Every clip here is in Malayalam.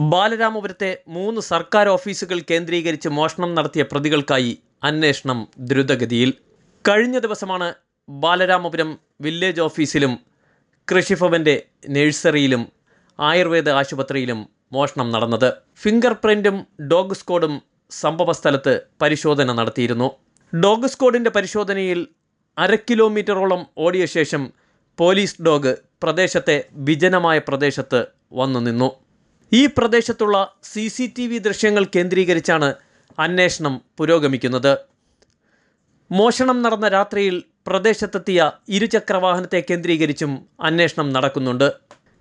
ബാലരാമപുരത്തെ 3 സർക്കാർ ഓഫീസുകൾ കേന്ദ്രീകരിച്ച് മോഷണം നടത്തിയ പ്രതികൾക്കായി അന്വേഷണം ദ്രുതഗതിയിൽ. കഴിഞ്ഞ ദിവസമാണ് ബാലരാമപുരം വില്ലേജ് ഓഫീസിലും കൃഷിഭവൻ്റെ നഴ്സറിയിലും ആയുർവേദ ആശുപത്രിയിലും മോഷണം നടന്നത്. ഫിംഗർ പ്രിൻറ്റും ഡോഗ് സ്ക്വാഡും സംഭവസ്ഥലത്ത് പരിശോധന നടത്തിയിരുന്നു. ഡോഗ് സ്ക്വാഡിൻ്റെ പരിശോധനയിൽ 1/2 കിലോമീറ്ററോളം ഓടിയ ശേഷം പോലീസ് ഡോഗ് പ്രദേശത്തെ വിജനമായ പ്രദേശത്ത് വന്നു നിന്നു. ഈ പ്രദേശത്തുള്ള CCTV ദൃശ്യങ്ങൾ കേന്ദ്രീകരിച്ചാണ് അന്വേഷണം പുരോഗമിക്കുന്നത്. മോഷണം നടന്ന രാത്രിയിൽ പ്രദേശത്തെത്തിയ ഇരുചക്രവാഹനത്തെ കേന്ദ്രീകരിച്ചും അന്വേഷണം നടക്കുന്നുണ്ട്.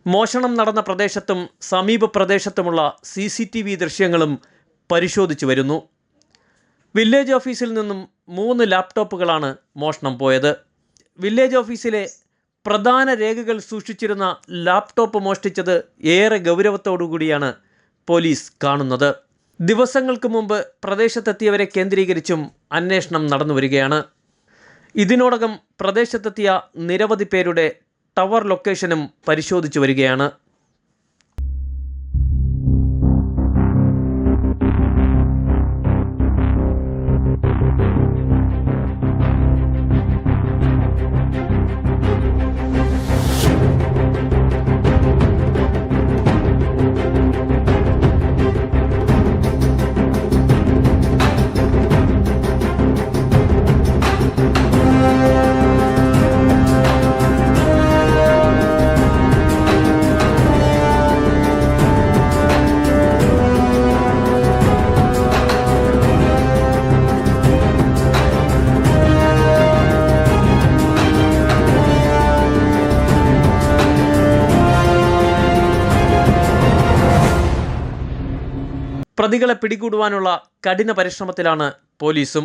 മോഷണം നടന്ന പ്രദേശത്തും സമീപ പ്രദേശത്തുമുള്ള CCTV ദൃശ്യങ്ങളും പരിശോധിച്ചു വരുന്നു. വില്ലേജ് ഓഫീസിൽ നിന്നും 3 ലാപ്ടോപ്പുകളാണ് മോഷണം പോയത്. വില്ലേജ് ഓഫീസിലെ പ്രധാന രേഖകൾ സൂക്ഷിച്ചിരുന്ന ലാപ്ടോപ്പ് മോഷ്ടിച്ചത് ഏറെ ഗൗരവത്തോടുകൂടിയാണ് പോലീസ് കാണുന്നത്. ദിവസങ്ങൾക്ക് മുമ്പ് പ്രദേശത്തെത്തിയവരെ കേന്ദ്രീകരിച്ചും അന്വേഷണം നടന്നു വരികയാണ്. ഇതിനോടകം പ്രദേശത്തെത്തിയ നിരവധി പേരുടെ ടവർ ലൊക്കേഷനും പരിശോധിച്ചു വരികയാണ്. പ്രതികളെ പിടികൂടുവാനുള്ള കഠിന പരിശ്രമത്തിലാണ് പോലീസും.